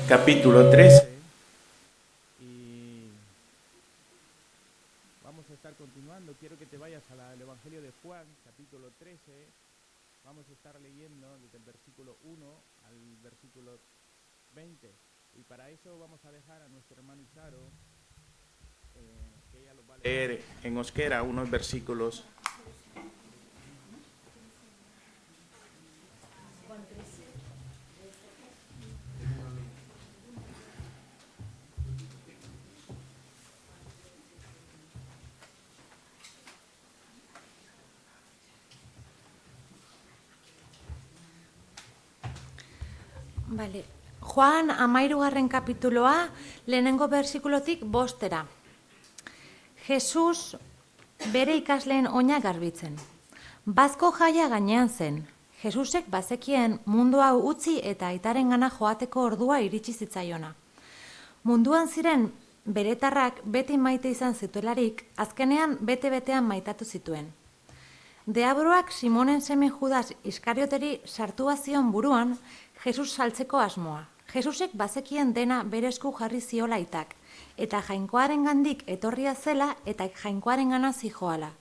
capítulo 13. Y vamos a estar continuando. Quiero que te vayas al Evangelio de Juan, capítulo 13. Vamos a estar leyendo desde el versículo 1 al versículo 20. Y para eso vamos a dejar a nuestro hermano Isaro, que ella lo va a leer en euskera unos versículos. Vale. Juan 13. kapituloa, lehenengo bersikulotik 5. Jesus bere ikasleen oina garbitzen. Bazko jaia gainean zen. Jesusek bazekien mundu hau utzi eta aitarengana joateko ordua iritsi zitzaiona. Munduan ziren beretarrak beti maite izan zituelarik, azkenean bete-betean maitatu zituen. Deabroak Simonen seme Judas Iskarioteri sartua zion buruan Jesus saltzeko asmoa. Jesusek bazekien dena bere esku jarri ziola aitak, eta jainkoarengandik etorria zela eta jainkoarengana zijoala.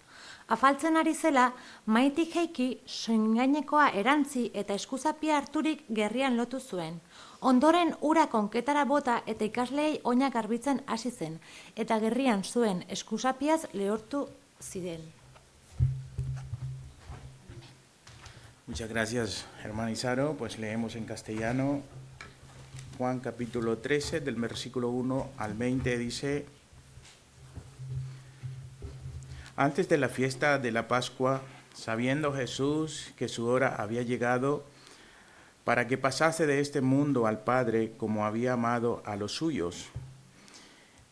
Afaltzen ari zela, maitik jaiki, soingainekoa erantzi eta eskuzapia harturik gerrian lotu zuen. Ondoren ura konketara bota eta ikasleei oinak garbitzen hasi zen, eta gerrian zuen eskusapiaz lehortu ziren. Muchas gracias, hermano Isaro. Pues leemos en castellano Juan capítulo 13, del versículo 1 al 20, dice: Antes de la fiesta de la Pascua, sabiendo Jesús que su hora había llegado para que pasase de este mundo al Padre, como había amado a los suyos,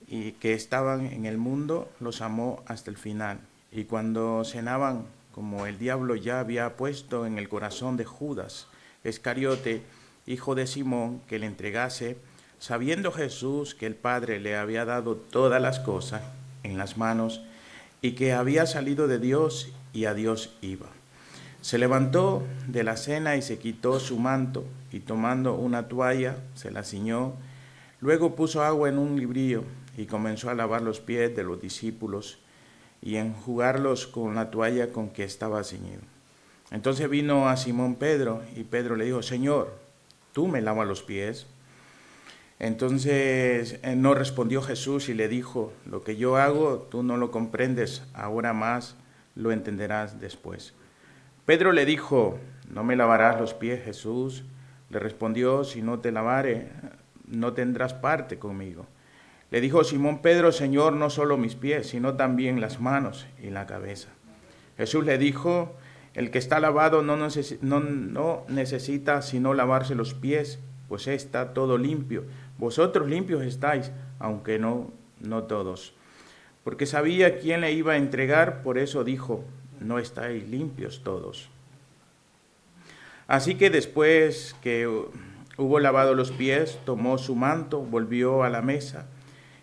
y que estaban en el mundo, los amó hasta el final. Y cuando cenaban, como el diablo ya había puesto en el corazón de Judas Iscariote, hijo de Simón, que le entregase, sabiendo Jesús que el Padre le había dado todas las cosas en las manos y que había salido de Dios y a Dios iba, se levantó de la cena y se quitó su manto, y tomando una toalla se la ciñó, luego puso agua en un librillo y comenzó a lavar los pies de los discípulos y enjugarlos con la toalla con que estaba ceñido. Entonces vino a Simón Pedro, y Pedro le dijo: Señor, ¿tú me lavas los pies? Entonces no respondió Jesús y le dijo: lo que yo hago tú no lo comprendes ahora, más lo entenderás después. Pedro le dijo: ¿no me lavarás los pies, Jesús? Le respondió: si no te lavare, no tendrás parte conmigo. Le dijo Simón Pedro: Señor, no solo mis pies, sino también las manos y la cabeza. Jesús le dijo: el que está lavado no necesita sino lavarse los pies, pues está todo limpio. Vosotros limpios estáis, aunque no todos. Porque sabía quién le iba a entregar, por eso dijo: no estáis limpios todos. Así que después que hubo lavado los pies, tomó su manto, volvió a la mesa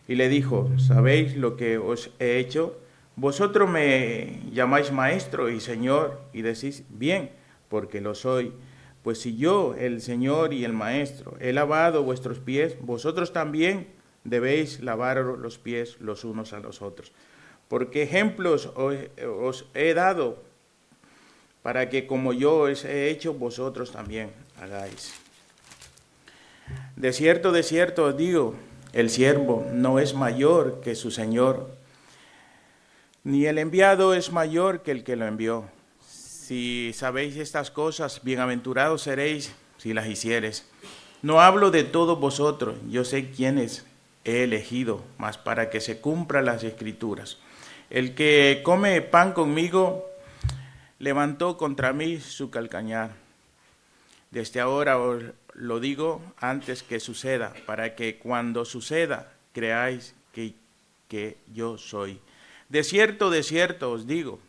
y le dijo: ¿sabéis lo que os he hecho? Vosotros me llamáis maestro y señor, y decís bien, porque lo soy. Pues si yo, el Señor y el Maestro, he lavado vuestros pies, vosotros también debéis lavar los pies los unos a los otros. Porque ejemplos os he dado, para que como yo os he hecho, vosotros también hagáis. De cierto os digo, el siervo no es mayor que su Señor, ni el enviado es mayor que el que lo envió. Si sabéis estas cosas, bienaventurados seréis si las hiciereis. No hablo de todos vosotros, yo sé quiénes he elegido, mas para que se cumplan las Escrituras. El que come pan conmigo levantó contra mí su calcañar. Desde ahora os lo digo antes que suceda, para que cuando suceda creáis que yo soy. De cierto os digo,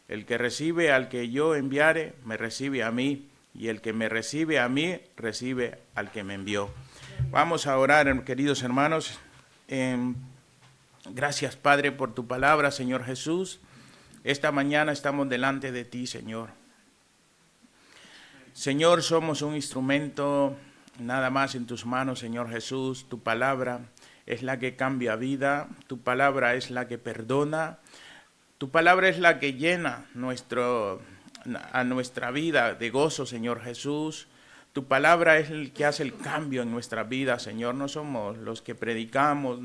el que recibe al que yo enviare, me recibe a mí, y el que me recibe a mí, recibe al que me envió. Vamos a orar, queridos hermanos. Gracias, Padre, por tu palabra, Señor Jesús. Esta mañana estamos delante de ti, Señor. Señor, somos un instrumento nada más en tus manos, Señor Jesús. Tu palabra es la que cambia vida, tu palabra es la que perdona, tu palabra es la que llena a nuestra vida de gozo, Señor Jesús. Tu palabra es el que hace el cambio en nuestra vida, Señor. No somos los que predicamos,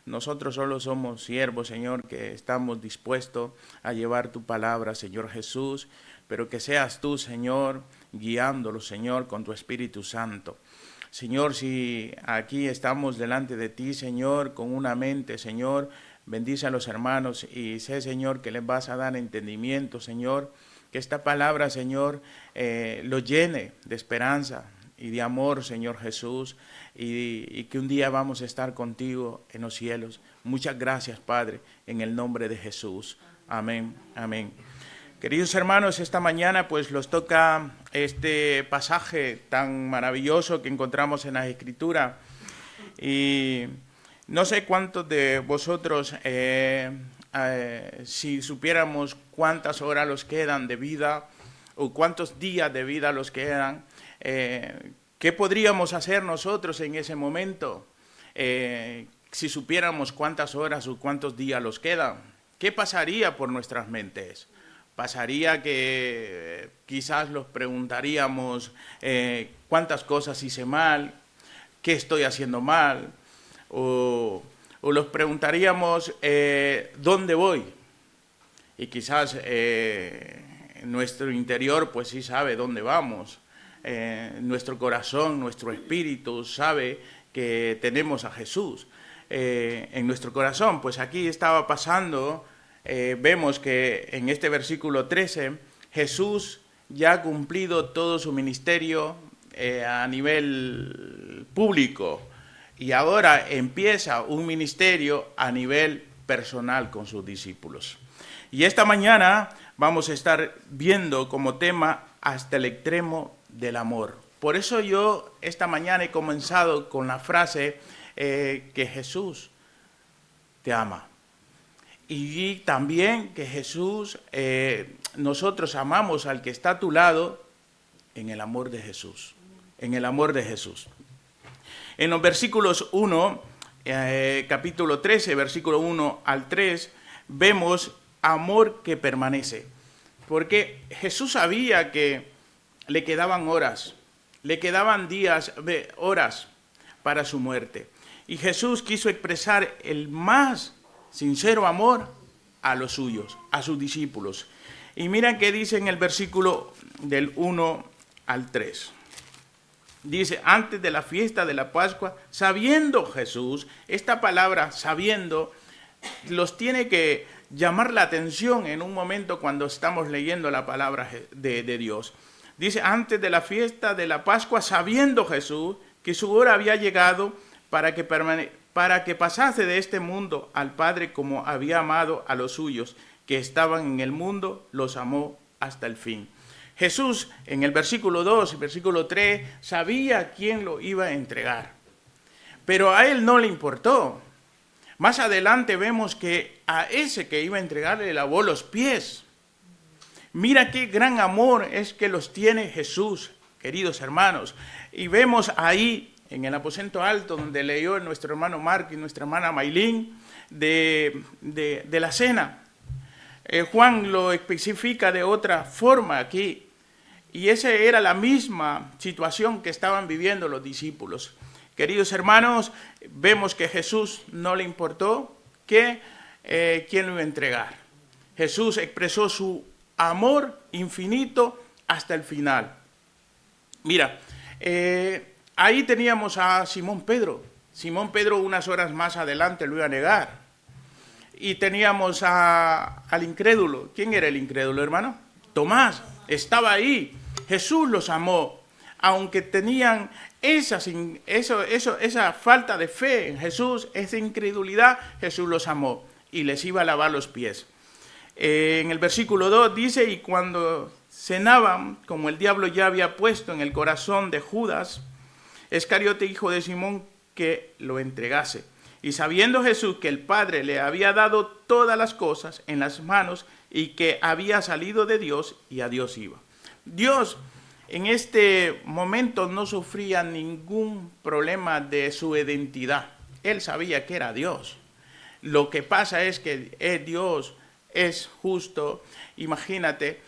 nosotros solo somos siervos, Señor, que estamos dispuestos a llevar tu palabra, Señor Jesús, pero que seas tú, Señor, guiándolo, Señor, con tu Espíritu Santo. Señor, si aquí estamos delante de ti, Señor, con una mente, Señor, bendice a los hermanos y sé, Señor, que les vas a dar entendimiento, Señor, que esta palabra, Señor, lo llene de esperanza y de amor, Señor Jesús, y que un día vamos a estar contigo en los cielos. Muchas gracias, Padre, en el nombre de Jesús. Amén, amén. Queridos hermanos, esta mañana pues los toca este pasaje tan maravilloso que encontramos en la Escritura. Y no sé cuántos de vosotros, si supiéramos cuántas horas los quedan de vida o cuántos días de vida los quedan, ¿qué podríamos hacer nosotros en ese momento? Si supiéramos cuántas horas o cuántos días los quedan, ¿qué pasaría por nuestras mentes? Pasaría que quizás los preguntaríamos cuántas cosas hice mal, qué estoy haciendo mal, o los preguntaríamos dónde voy. Y quizás nuestro interior pues sí sabe dónde vamos. Nuestro corazón, nuestro espíritu sabe que tenemos a Jesús en nuestro corazón. Pues aquí estaba pasando. Vemos que en este versículo 13 Jesús ya ha cumplido todo su ministerio a nivel público y ahora empieza un ministerio a nivel personal con sus discípulos. Y esta mañana vamos a estar viendo como tema hasta el extremo del amor. Por eso yo esta mañana he comenzado con la frase que Jesús te ama. Y también que Jesús, nosotros amamos al que está a tu lado en el amor de Jesús, en el amor de Jesús. En los versículos 1, capítulo 13, versículo 1 al 3, vemos amor que permanece. Porque Jesús sabía que le quedaban horas, le quedaban días, horas para su muerte. Y Jesús quiso expresar el más sincero amor a los suyos, a sus discípulos. Y miren qué dice en el versículo del 1 al 3. Dice, antes de la fiesta de la Pascua, sabiendo Jesús, esta palabra sabiendo, los tiene que llamar la atención en un momento cuando estamos leyendo la palabra de Dios. Dice, antes de la fiesta de la Pascua, sabiendo Jesús que su hora había llegado para que pasase de este mundo al Padre como había amado a los suyos que estaban en el mundo, los amó hasta el fin. Jesús en el versículo 2 y versículo 3 sabía quién lo iba a entregar, pero a él no le importó. Más adelante vemos que a ese que iba a entregar le lavó los pies. Mira qué gran amor es que los tiene Jesús, queridos hermanos. Y vemos ahí en el aposento alto donde leyó nuestro hermano Mark y nuestra hermana Maylin de la cena. Juan lo especifica de otra forma aquí. Y esa era la misma situación que estaban viviendo los discípulos. Queridos hermanos, vemos que Jesús no le importó quién lo iba a entregar. Jesús expresó su amor infinito hasta el final. Mira, ahí teníamos a Simón Pedro. Simón Pedro unas horas más adelante lo iba a negar. Y teníamos al incrédulo. ¿Quién era el incrédulo, hermano? Tomás. Estaba ahí. Jesús los amó. Aunque tenían esa falta de fe en Jesús, esa incredulidad, Jesús los amó y les iba a lavar los pies. En el versículo 2 dice, y cuando cenaban, como el diablo ya había puesto en el corazón de Judas Iscariote, hijo de Simón, que lo entregase. Y sabiendo Jesús que el Padre le había dado todas las cosas en las manos y que había salido de Dios y a Dios iba. Dios en este momento no sufría ningún problema de su identidad. Él sabía que era Dios. Lo que pasa es que Dios es justo. Imagínate,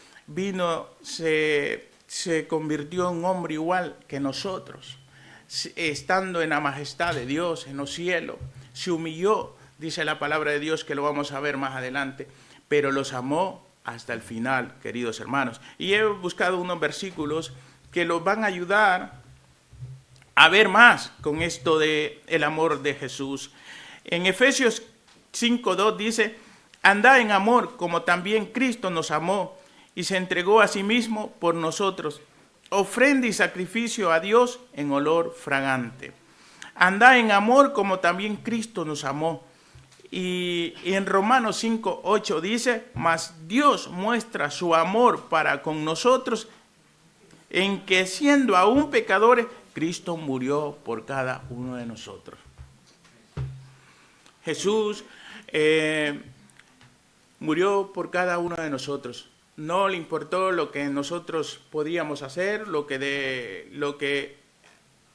se convirtió en un hombre igual que nosotros, estando en la majestad de Dios, en los cielos. Se humilló, dice la palabra de Dios, que lo vamos a ver más adelante, pero los amó hasta el final, queridos hermanos. Y he buscado unos versículos que los van a ayudar a ver más con esto de el amor de Jesús. En Efesios 5:2 dice: andad en amor como también Cristo nos amó y se entregó a sí mismo por nosotros, ofrenda y sacrificio a Dios en olor fragante. Andad en amor como también Cristo nos amó. Y en Romanos 5:8 dice: mas Dios muestra su amor para con nosotros en que siendo aún pecadores, Cristo murió por cada uno de nosotros. Jesús murió por cada uno de nosotros. No le importó lo que nosotros podíamos hacer, lo que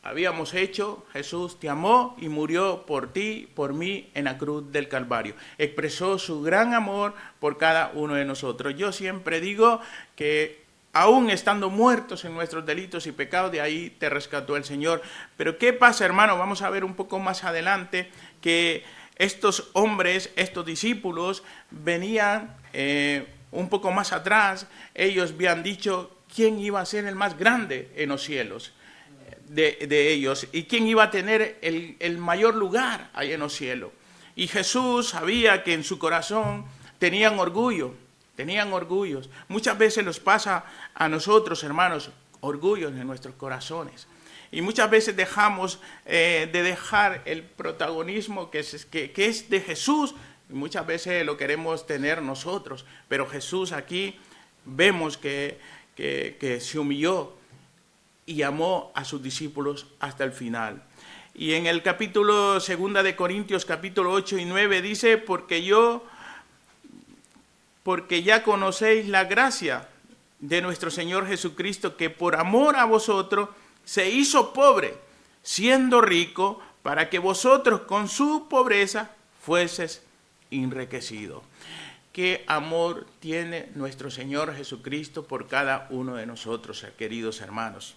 habíamos hecho. Jesús te amó y murió por ti, por mí, en la cruz del Calvario. Expresó su gran amor por cada uno de nosotros. Yo siempre digo que aún estando muertos en nuestros delitos y pecados, de ahí te rescató el Señor. Pero ¿qué pasa, hermano? Vamos a ver un poco más adelante que estos hombres, estos discípulos, venían un poco más atrás. Ellos habían dicho quién iba a ser el más grande en los cielos de ellos y quién iba a tener el mayor lugar ahí en los cielos. Y Jesús sabía que en su corazón tenían orgullos. Muchas veces nos pasa a nosotros, hermanos, orgullos en nuestros corazones. Y muchas veces dejamos de dejar el protagonismo que es de Jesús. Y muchas veces lo queremos tener nosotros. Pero Jesús aquí vemos que se humilló y amó a sus discípulos hasta el final. Y en el capítulo 2 de Corintios, capítulo 8 y 9, dice: porque ya conocéis la gracia de nuestro Señor Jesucristo, que por amor a vosotros se hizo pobre, siendo rico, para que vosotros con su pobreza fueseis enriquecidos. Qué amor tiene nuestro Señor Jesucristo por cada uno de nosotros, queridos hermanos.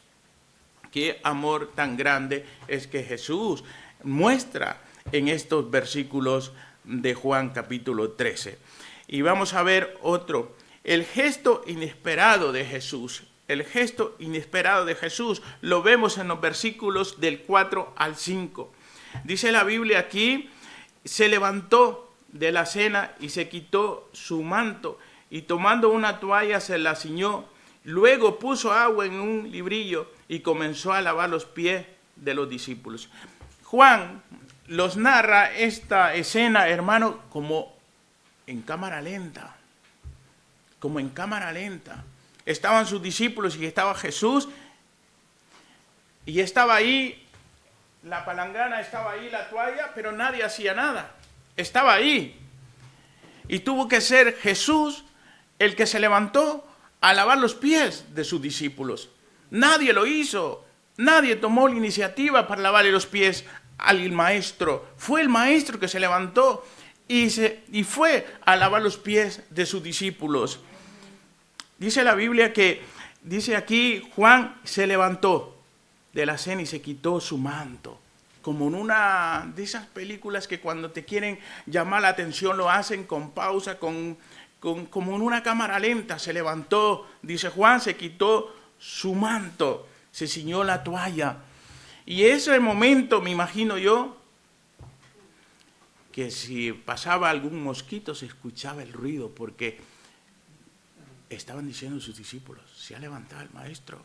Qué amor tan grande es que Jesús muestra en estos versículos de Juan capítulo 13. Y vamos a ver otro, el gesto inesperado de Jesús. El gesto inesperado de Jesús lo vemos en los versículos del 4 al 5. Dice la Biblia aquí: se levantó de la cena y se quitó su manto y tomando una toalla se la ciñó. Luego puso agua en un librillo y comenzó a lavar los pies de los discípulos. Juan los narra esta escena, hermano, como en cámara lenta. Estaban sus discípulos y estaba Jesús. Y estaba ahí, la palangana estaba ahí, la toalla, pero nadie hacía nada. Estaba ahí. Y tuvo que ser Jesús el que se levantó a lavar los pies de sus discípulos. Nadie lo hizo. Nadie tomó la iniciativa para lavarle los pies al maestro. Fue el maestro que se levantó y fue a lavar los pies de sus discípulos. Dice la Biblia que, dice aquí, Juan se levantó de la cena y se quitó su manto. Como en una de esas películas que cuando te quieren llamar la atención lo hacen con pausa, como en una cámara lenta. Se levantó, dice Juan, se quitó su manto, se ciñó la toalla. Y ese momento, me imagino yo, que si pasaba algún mosquito se escuchaba el ruido, porque estaban diciendo sus discípulos: se ha levantado el maestro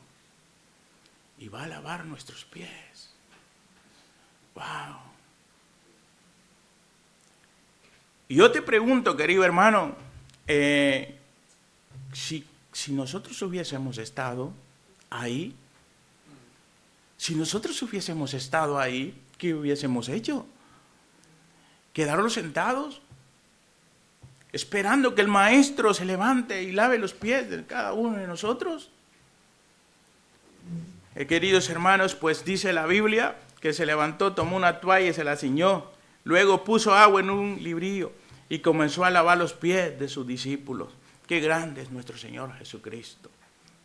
y va a lavar nuestros pies. ¡Wow! Y yo te pregunto, querido hermano, si nosotros hubiésemos estado ahí, ¿qué hubiésemos hecho? ¿Quedarnos sentados esperando que el maestro se levante y lave los pies de cada uno de nosotros? Queridos hermanos, pues dice la Biblia que se levantó, tomó una toalla y se la ciñó. Luego puso agua en un librillo y comenzó a lavar los pies de sus discípulos. Qué grande es nuestro Señor Jesucristo.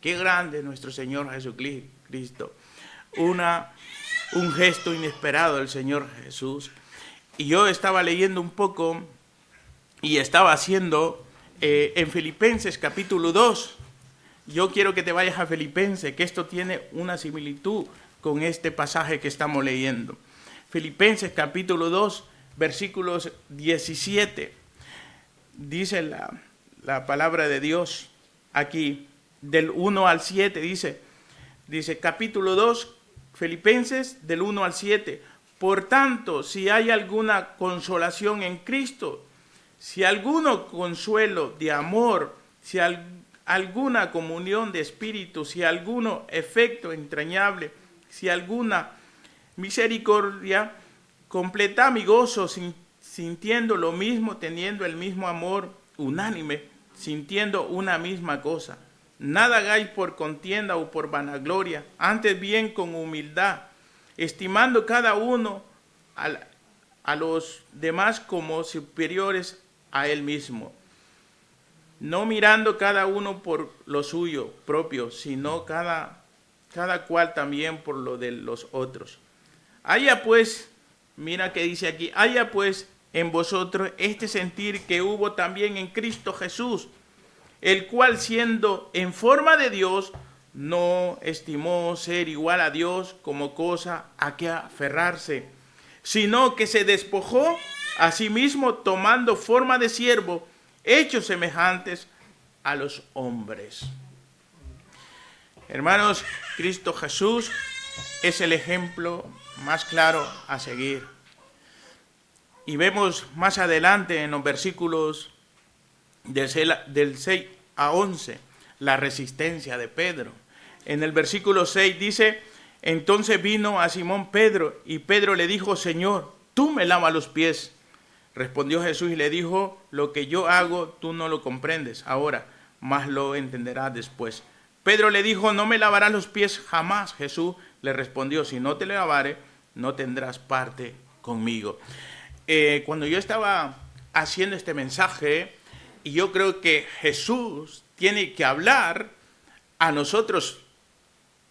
Qué grande es nuestro Señor Jesucristo. Un gesto inesperado del Señor Jesús. Y yo estaba leyendo un poco y estaba haciendo en Filipenses capítulo 2. Yo quiero que te vayas a Filipenses, que esto tiene una similitud con este pasaje que estamos leyendo. Filipenses capítulo 2, versículos 17. Dice la palabra de Dios aquí, del 1 al 7, dice capítulo 2, Filipenses, del 1 al 7. Por tanto, si hay alguna consolación en Cristo, si alguno consuelo de amor, si alguna comunión de espíritu, si alguno efecto entrañable, si alguna misericordia, completad mi gozo sintiendo lo mismo, teniendo el mismo amor unánime, sintiendo una misma cosa. Nada hagáis por contienda o por vanagloria, antes bien con humildad, estimando cada uno a los demás como superiores a él mismo, no mirando cada uno por lo suyo propio, sino cada cual también por lo de los otros. Haya pues, mira que dice aquí, haya pues en vosotros este sentir que hubo también en Cristo Jesús, el cual siendo en forma de Dios, no estimó ser igual a Dios como cosa a que aferrarse, sino que se despojó a sí mismo tomando forma de siervo, hechos semejantes a los hombres. Hermanos, Cristo Jesús es el ejemplo más claro a seguir. Y vemos más adelante en los versículos del 6 a 11 la resistencia de Pedro. En el versículo 6 dice, entonces vino a Simón Pedro y Pedro le dijo, Señor, ¿tú me lavas los pies? Respondió Jesús y le dijo, lo que yo hago tú no lo comprendes ahora, mas lo entenderás después. Pedro le dijo, no me lavarás los pies jamás. Jesús le respondió, si no te lavare, no tendrás parte conmigo. Cuando yo estaba haciendo este mensaje, y yo creo que Jesús tiene que hablar a nosotros,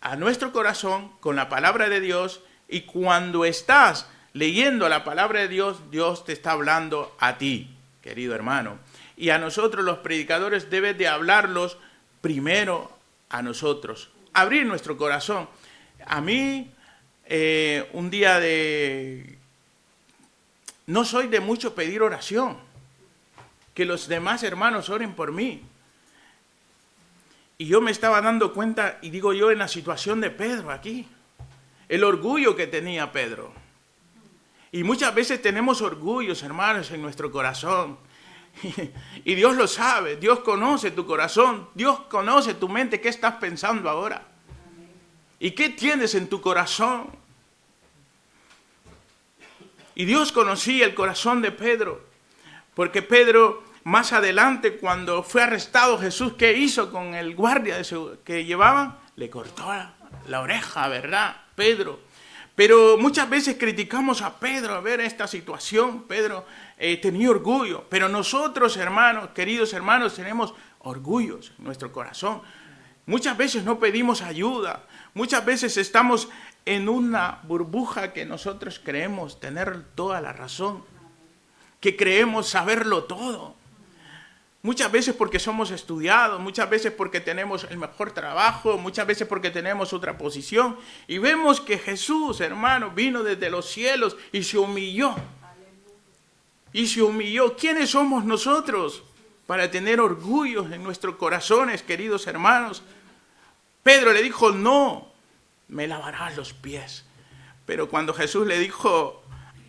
a nuestro corazón, con la palabra de Dios, y cuando estás leyendo la palabra de Dios, Dios te está hablando a ti, querido hermano. Y a nosotros los predicadores deben de hablarlos primero a nosotros, abrir nuestro corazón. A mí, un día no soy de mucho pedir oración, que los demás hermanos oren por mí. Y yo me estaba dando cuenta, y digo yo, en la situación de Pedro aquí, el orgullo que tenía Pedro. Y muchas veces tenemos orgullos, hermanos, en nuestro corazón. Y Dios lo sabe, Dios conoce tu corazón, Dios conoce tu mente, ¿qué estás pensando ahora? ¿Y qué tienes en tu corazón? Y Dios conocía el corazón de Pedro, porque Pedro, más adelante, cuando fue arrestado Jesús, ¿qué hizo con el guardia que llevaban? Le cortó la oreja, ¿verdad, Pedro? Pero muchas veces criticamos a Pedro a ver esta situación. Pedro tenía orgullo, pero nosotros, hermanos, queridos hermanos, tenemos orgullos en nuestro corazón. Muchas veces no pedimos ayuda, muchas veces estamos en una burbuja que nosotros creemos tener toda la razón, que creemos saberlo todo. Muchas veces porque somos estudiados, muchas veces porque tenemos el mejor trabajo, muchas veces porque tenemos otra posición. Y vemos que Jesús, hermano, vino desde los cielos y se humilló. Y se humilló. ¿Quiénes somos nosotros para tener orgullo en nuestros corazones, queridos hermanos? Pedro le dijo, no, me lavarás los pies. Pero cuando Jesús le dijo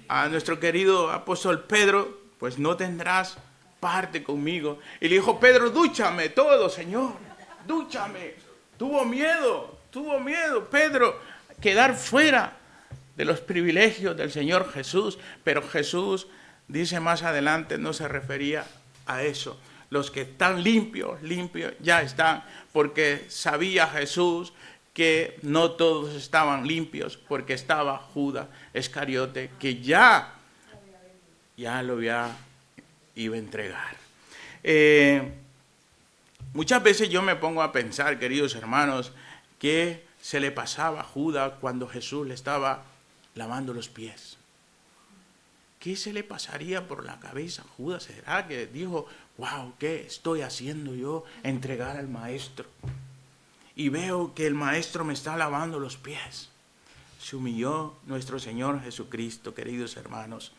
a nuestro querido apóstol Pedro, pues no tendrás parte conmigo. Y le dijo, Pedro, dúchame todo, Señor, dúchame. Tuvo miedo, Pedro, quedar fuera de los privilegios del Señor Jesús. Pero Jesús, dice más adelante, no se refería a eso. Los que están limpios ya están, porque sabía Jesús que no todos estaban limpios, porque estaba Judas Iscariote, que ya lo iba a entregar. Muchas veces yo me pongo a pensar, queridos hermanos, que se le pasaba a Judas cuando Jesús le estaba lavando los pies. ¿Qué se le pasaría por la cabeza a Judas? ¿Será que dijo, wow, ¿qué estoy haciendo yo? Entregar al maestro. Y veo que el maestro me está lavando los pies. Se humilló nuestro Señor Jesucristo, queridos hermanos.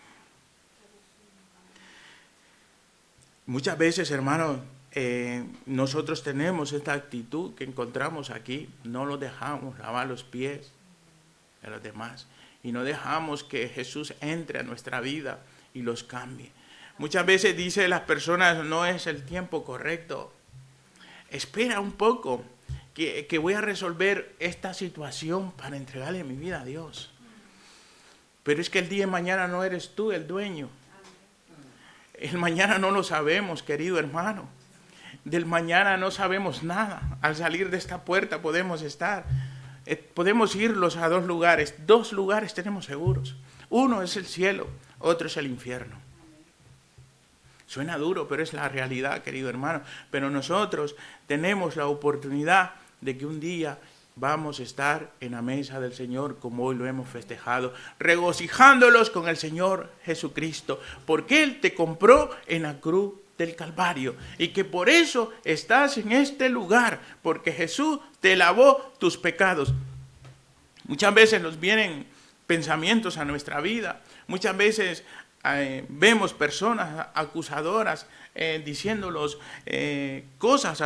Muchas veces, hermanos, nosotros tenemos esta actitud que encontramos aquí. No los dejamos lavar los pies de los demás. Y no dejamos que Jesús entre a nuestra vida y los cambie. Muchas veces dicen las personas, no es el tiempo correcto. Espera un poco, que voy a resolver esta situación para entregarle mi vida a Dios. Pero es que el día de mañana no eres tú el dueño. El mañana no lo sabemos, querido hermano. Del mañana no sabemos nada. Al salir de esta puerta podemos irnos a 2 lugares. 2 lugares tenemos seguros. Uno es el cielo, otro es el infierno. Suena duro, pero es la realidad, querido hermano. Pero nosotros tenemos la oportunidad de que un día vamos a estar en la mesa del Señor, como hoy lo hemos festejado, regocijándolos con el Señor Jesucristo, porque Él te compró en la cruz del Calvario, y que por eso estás en este lugar, porque Jesús te lavó tus pecados. Muchas veces nos vienen pensamientos a nuestra vida, muchas veces vemos personas acusadoras diciéndolos cosas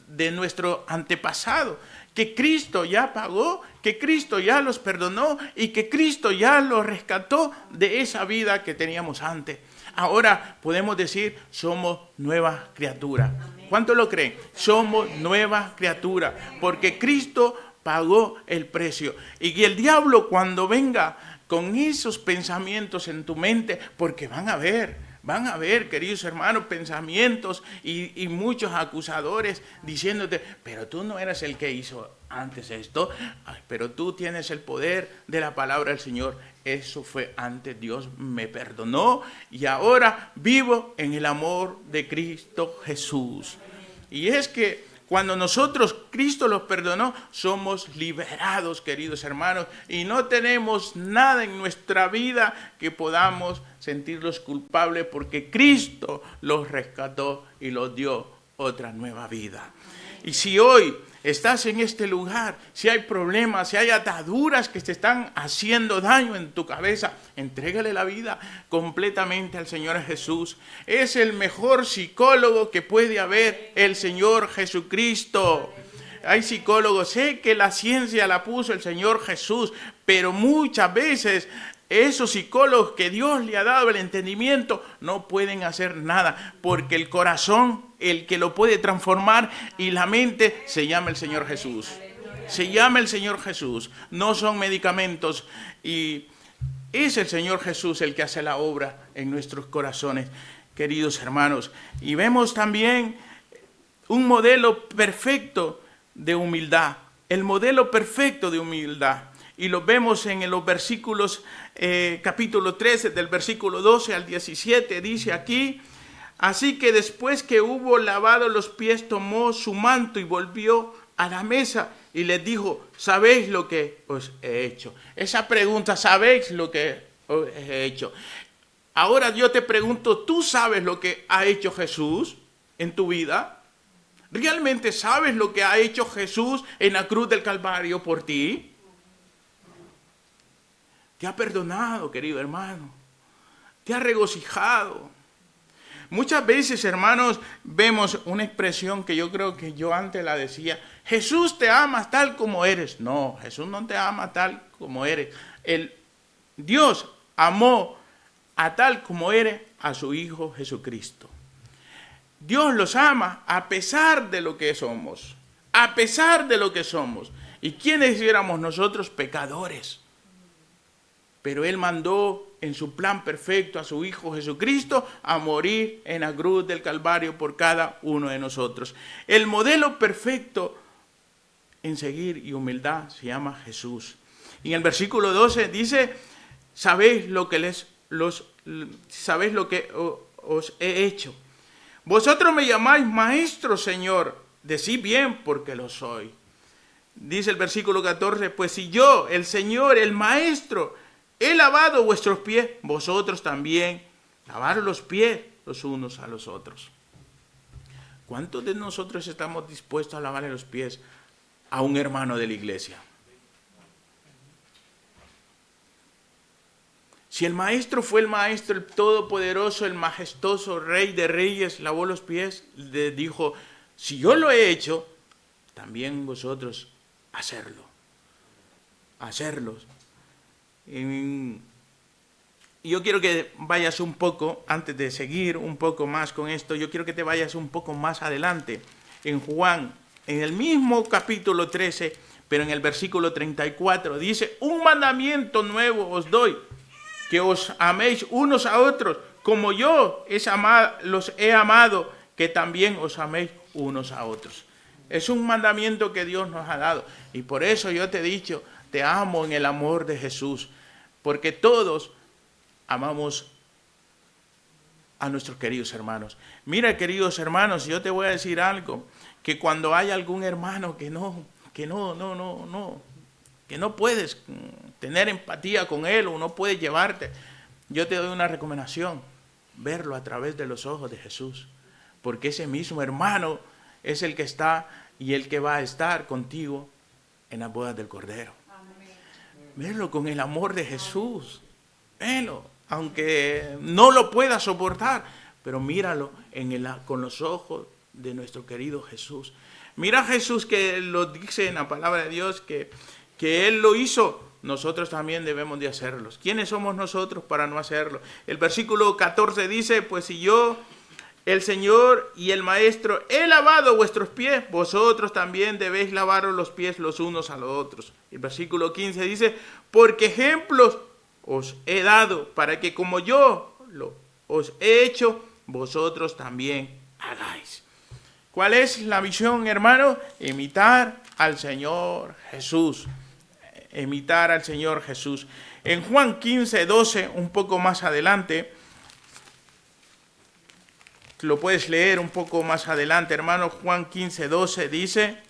de nuestro antepasado, que Cristo ya pagó, que Cristo ya los perdonó y que Cristo ya los rescató de esa vida que teníamos antes. Ahora podemos decir, somos nuevas criaturas. ¿Cuántos lo creen? Somos nuevas criaturas, porque Cristo pagó el precio. Y el diablo, cuando venga con esos pensamientos en tu mente, porque van a ver, queridos hermanos, pensamientos y muchos acusadores diciéndote, pero tú no eras el que hizo antes esto, pero tú tienes el poder de la palabra del Señor. Eso fue antes, Dios me perdonó y ahora vivo en el amor de Cristo Jesús. Y es que cuando nosotros, Cristo los perdonó, somos liberados, queridos hermanos, y no tenemos nada en nuestra vida que podamos sentirlos culpables, porque Cristo los rescató y los dio otra nueva vida. Y si hoy estás en este lugar, si hay problemas, si hay ataduras que te están haciendo daño en tu cabeza, entrégale la vida completamente al Señor Jesús. Es el mejor psicólogo que puede haber, el Señor Jesucristo. Hay psicólogos, sé que la ciencia la puso el Señor Jesús, pero muchas veces esos psicólogos que Dios le ha dado el entendimiento no pueden hacer nada, porque el corazón, el que lo puede transformar, y la mente se llama el Señor Jesús. Se llama el Señor Jesús. No son medicamentos, y es el Señor Jesús el que hace la obra en nuestros corazones, queridos hermanos. Y vemos también un modelo perfecto de humildad. El modelo perfecto de humildad. Y lo vemos en los versículos, capítulo 13, del versículo 12 al 17, dice aquí: así que después que hubo lavado los pies, tomó su manto y volvió a la mesa y les dijo, ¿sabéis lo que os he hecho? Esa pregunta, ¿sabéis lo que os he hecho? Ahora yo te pregunto, ¿tú sabes lo que ha hecho Jesús en tu vida? ¿Realmente sabes lo que ha hecho Jesús en la cruz del Calvario por ti? Te ha perdonado, querido hermano. Te ha regocijado. Muchas veces, hermanos, vemos una expresión que yo creo que yo antes la decía: Jesús te ama tal como eres. No, Jesús no te ama tal como eres. Dios amó a tal como eres a su Hijo Jesucristo. Dios los ama a pesar de lo que somos. A pesar de lo que somos. ¿Y quiénes éramos nosotros? Pecadores. Pero Él mandó en su plan perfecto a su Hijo Jesucristo a morir en la cruz del Calvario por cada uno de nosotros. El modelo perfecto en seguir y humildad se llama Jesús. Y en el versículo 12 dice, sabéis lo que os he hecho. Vosotros me llamáis maestro, Señor, decid bien porque lo soy. Dice el versículo 14, pues si yo, el Señor, el maestro, he lavado vuestros pies, vosotros también lavaros los pies los unos a los otros. ¿Cuántos de nosotros estamos dispuestos a lavarle los pies a un hermano de la iglesia? Si el maestro fue el maestro, el todopoderoso, el majestuoso, rey de reyes, lavó los pies, le dijo, si yo lo he hecho, también vosotros hacerlos. Y yo quiero que vayas un poco, antes de seguir un poco más con esto, yo quiero que te vayas un poco más adelante. En Juan, en el mismo capítulo 13, pero en el versículo 34, dice, un mandamiento nuevo os doy, que os améis unos a otros, como yo los he amado, que también os améis unos a otros. Es un mandamiento que Dios nos ha dado. Y por eso yo te he dicho, te amo en el amor de Jesús, porque todos amamos a nuestros queridos hermanos. Mira, queridos hermanos, yo te voy a decir algo, que cuando hay algún hermano que no puedes tener empatía con él o no puedes llevarte, yo te doy una recomendación, verlo a través de los ojos de Jesús, porque ese mismo hermano es el que está y el que va a estar contigo en las bodas del Cordero. Verlo con el amor de Jesús, verlo, aunque no lo puedas soportar, pero míralo con los ojos de nuestro querido Jesús. Mira a Jesús que lo dice en la palabra de Dios, que Él lo hizo, nosotros también debemos de hacerlos. ¿Quiénes somos nosotros para no hacerlo? El versículo 14 dice, pues si yo, el Señor y el Maestro, he lavado vuestros pies, vosotros también debéis lavaros los pies los unos a los otros. El versículo 15 dice, porque ejemplos os he dado, para que como yo os he hecho, vosotros también hagáis. ¿Cuál es la misión, hermano? Imitar al Señor Jesús. Imitar al Señor Jesús. En Juan 15, 12, un poco más adelante, lo puedes leer un poco más adelante, hermano. Juan 15, 12 dice,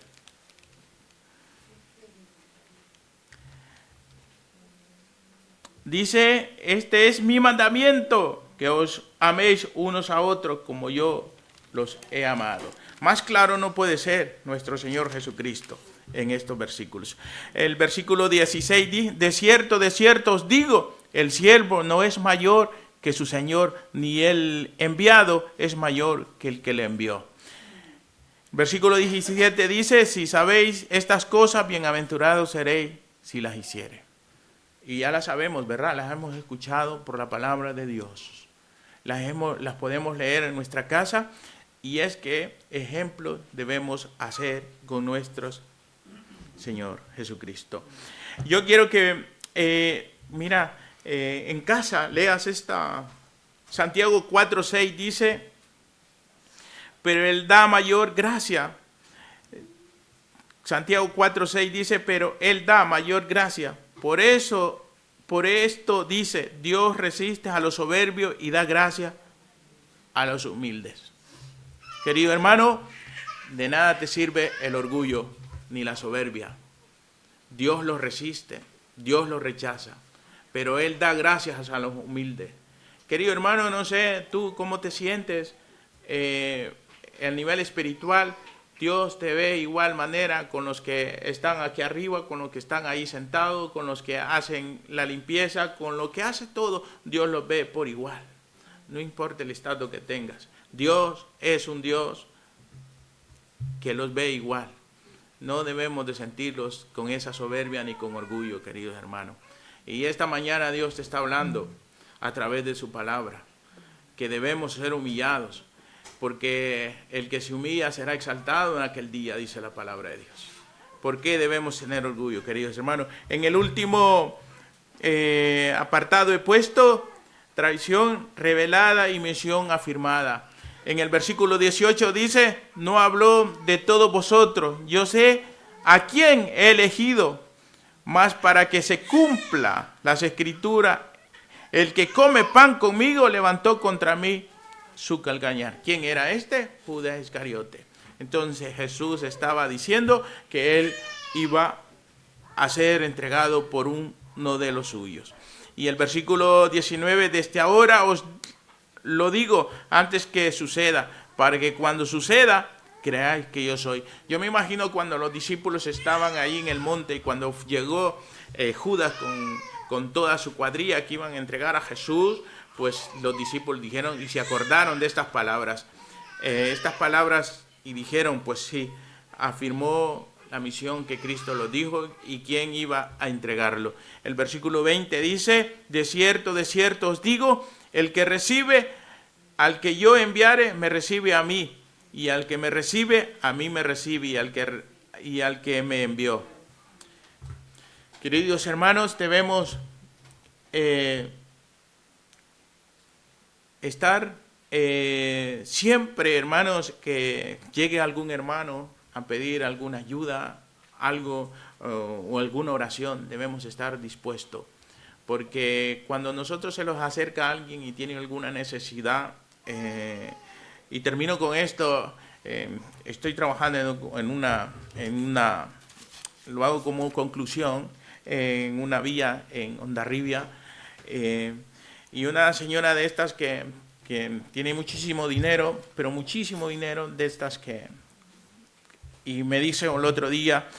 este es mi mandamiento, que os améis unos a otros como yo los he amado. Más claro no puede ser nuestro Señor Jesucristo en estos versículos. El versículo 16 dice, de cierto os digo, el siervo no es mayor que su Señor, ni el enviado es mayor que el que le envió. Versículo 17 dice, si sabéis estas cosas, bienaventurados seréis si las hiciere. Y ya las sabemos, ¿verdad? Las hemos escuchado por la palabra de Dios. Las podemos leer en nuestra casa. Y es que ejemplos debemos hacer con nuestro Señor Jesucristo. Yo quiero que, en casa leas esta. Santiago 4:6 dice, pero Él da mayor gracia. Santiago 4:6 dice, pero Él da mayor gracia. Por esto dice, Dios resiste a los soberbios y da gracia a los humildes. Querido hermano, de nada te sirve el orgullo ni la soberbia. Dios los resiste, Dios los rechaza, pero Él da gracias a los humildes. Querido hermano, no sé tú cómo te sientes a nivel espiritual. Dios te ve de igual manera con los que están aquí arriba, con los que están ahí sentados, con los que hacen la limpieza, con lo que hace todo. Dios los ve por igual. No importa el estado que tengas. Dios es un Dios que los ve igual. No debemos de sentirlos con esa soberbia ni con orgullo, queridos hermanos. Y esta mañana Dios te está hablando a través de su palabra, que debemos ser humillados, porque el que se humilla será exaltado en aquel día, dice la palabra de Dios. ¿Por qué debemos tener orgullo, queridos hermanos? En el último apartado he puesto traición revelada y misión afirmada. En el versículo 18 dice, no habló de todos vosotros, yo sé ¿A quién he elegido? Mas para que se cumpla las escrituras, el que come pan conmigo levantó contra mí su calcañar. ¿Quién era este? Judas Iscariote. Entonces Jesús estaba diciendo que él iba a ser entregado por uno de los suyos. Y el versículo 19, desde ahora os lo digo antes que suceda, para que cuando suceda, creáis que yo soy. Yo me imagino cuando los discípulos estaban ahí en el monte y cuando llegó Judas con toda su cuadrilla que iban a entregar a Jesús, pues los discípulos dijeron y se acordaron de estas palabras. Y dijeron, pues sí, afirmó la misión que Cristo lo dijo y quién iba a entregarlo. El versículo 20 dice, de cierto os digo, el que recibe al que yo enviare, me recibe a mí, y al que me recibe, a mí me recibe, y al que me envió. Queridos hermanos, debemos estar siempre, hermanos, que llegue algún hermano a pedir alguna ayuda, algo o alguna oración, debemos estar dispuestos. Porque cuando nosotros se nos acerca a alguien y tiene alguna necesidad, y termino con esto, estoy trabajando lo hago como conclusión, en una villa en Hondarribia, y una señora de estas que tiene muchísimo dinero, pero muchísimo dinero, de estas y me dice el otro día,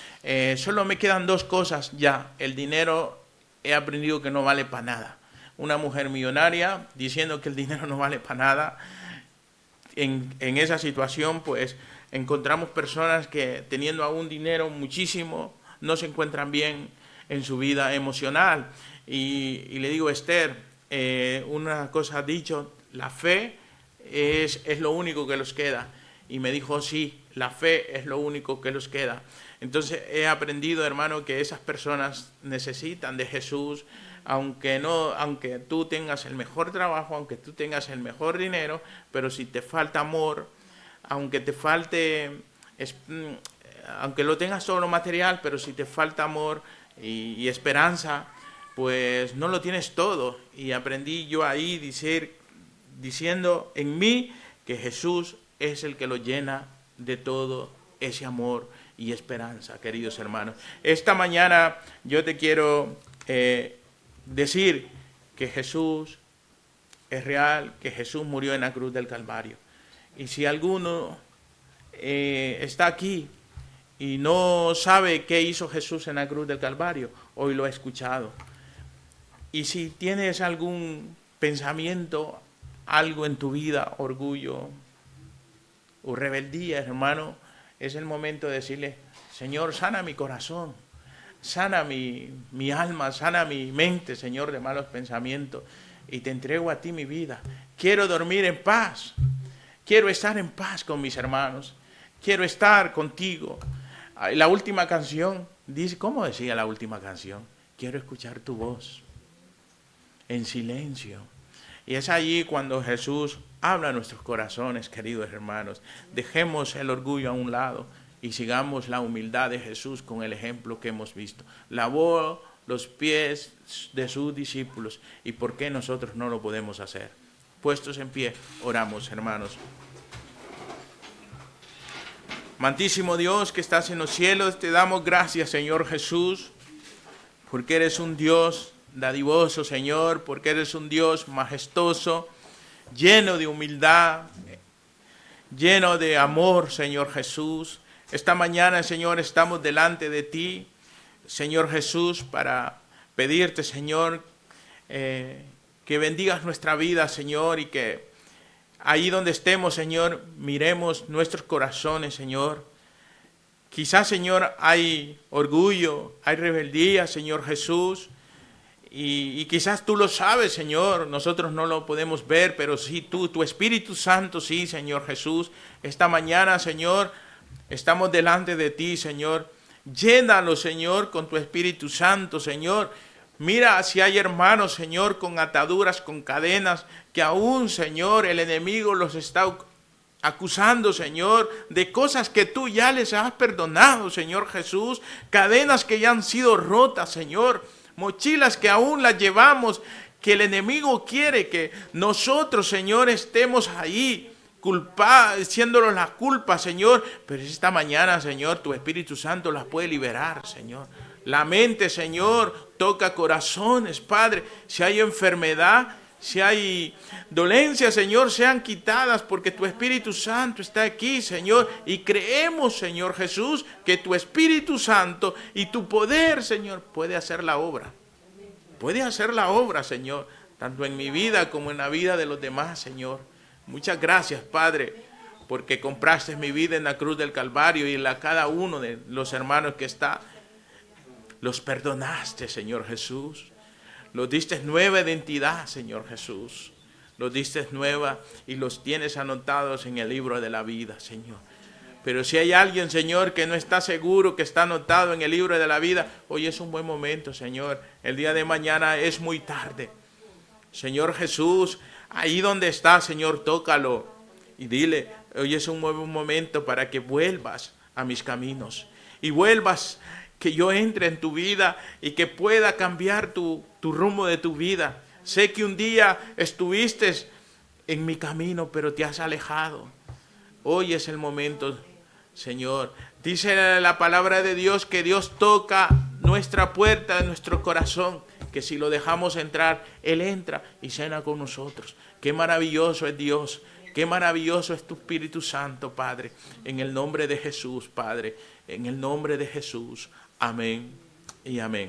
solo me quedan 2 cosas ya, el dinero he aprendido que no vale para nada. Una mujer millonaria diciendo que el dinero no vale para nada. En esa situación, pues, encontramos personas que teniendo aún dinero muchísimo, no se encuentran bien en su vida emocional. Y le digo, Esther, una cosa has dicho, la fe es lo único que nos queda. Y me dijo, sí, la fe es lo único que nos queda. Entonces he aprendido, hermano, que esas personas necesitan de Jesús, aunque tú tengas el mejor trabajo, aunque tú tengas el mejor dinero, pero si te falta amor, aunque lo tengas todo lo material, pero si te falta amor y esperanza, pues no lo tienes todo. Y aprendí yo ahí diciendo en mí que Jesús es el que lo llena de todo ese amor y esperanza, queridos hermanos. Esta mañana yo te quiero decir que Jesús es real, que Jesús murió en la cruz del Calvario. Y si alguno está aquí y no sabe qué hizo Jesús en la cruz del Calvario, hoy lo ha escuchado. Y si tienes algún pensamiento, algo en tu vida, orgullo o rebeldía, hermano, es el momento de decirle, Señor, sana mi corazón, sana mi alma, sana mi mente, Señor, de malos pensamientos, y te entrego a ti mi vida. Quiero dormir en paz, quiero estar en paz con mis hermanos, quiero estar contigo. La última canción, dice, ¿cómo decía la última canción? Quiero escuchar tu voz en silencio. Y es allí cuando Jesús habla a nuestros corazones, queridos hermanos. Dejemos el orgullo a un lado y sigamos la humildad de Jesús con el ejemplo que hemos visto. Lavó los pies de sus discípulos. ¿Y por qué nosotros no lo podemos hacer? Puestos en pie, oramos, hermanos. Amantísimo Dios que estás en los cielos, te damos gracias, Señor Jesús, porque eres un Dios dadivoso, Señor, porque eres un Dios majestuoso, lleno de humildad, lleno de amor, Señor Jesús. Esta mañana, Señor, estamos delante de ti, Señor Jesús, para pedirte, Señor, que bendigas nuestra vida, Señor, y que ahí donde estemos, Señor, miremos nuestros corazones, Señor. Quizás, Señor, hay orgullo, hay rebeldía, Señor Jesús, y quizás tú lo sabes, Señor, nosotros no lo podemos ver, pero sí tú, tu Espíritu Santo, sí, Señor Jesús. Esta mañana, Señor, estamos delante de ti, Señor. Llénalo, Señor, con tu Espíritu Santo, Señor. Mira si hay hermanos, Señor, con ataduras, con cadenas, que aún, Señor, el enemigo los está acusando, Señor, de cosas que tú ya les has perdonado, Señor Jesús, cadenas que ya han sido rotas, Señor, mochilas que aún las llevamos, que el enemigo quiere que nosotros, Señor, estemos ahí, haciéndonos la culpa, Señor, pero esta mañana, Señor, tu Espíritu Santo las puede liberar, Señor. La mente, Señor, toca corazones, Padre. Si hay enfermedad, si hay dolencias, Señor, sean quitadas porque tu Espíritu Santo está aquí, Señor. Y creemos, Señor Jesús, que tu Espíritu Santo y tu poder, Señor, puede hacer la obra. Puede hacer la obra, Señor, tanto en mi vida como en la vida de los demás, Señor. Muchas gracias, Padre, porque compraste mi vida en la cruz del Calvario y cada uno de los hermanos que está, los perdonaste, Señor Jesús. Los diste nueva identidad, Señor Jesús. Los diste nueva y los tienes anotados en el libro de la vida, Señor. Pero si hay alguien, Señor, que no está seguro, que está anotado en el libro de la vida, hoy es un buen momento, Señor. El día de mañana es muy tarde. Señor Jesús, ahí donde está, Señor, tócalo y dile, hoy es un buen momento para que vuelvas a mis caminos y vuelvas, que yo entre en tu vida y que pueda cambiar tu rumbo de tu vida. Sé que un día estuviste en mi camino, pero te has alejado. Hoy es el momento, Señor. Dice la palabra de Dios que Dios toca nuestra puerta de nuestro corazón, que si lo dejamos entrar, Él entra y cena con nosotros. Qué maravilloso es Dios, qué maravilloso es tu Espíritu Santo, Padre. En el nombre de Jesús, Padre, en el nombre de Jesús. Amén y amén.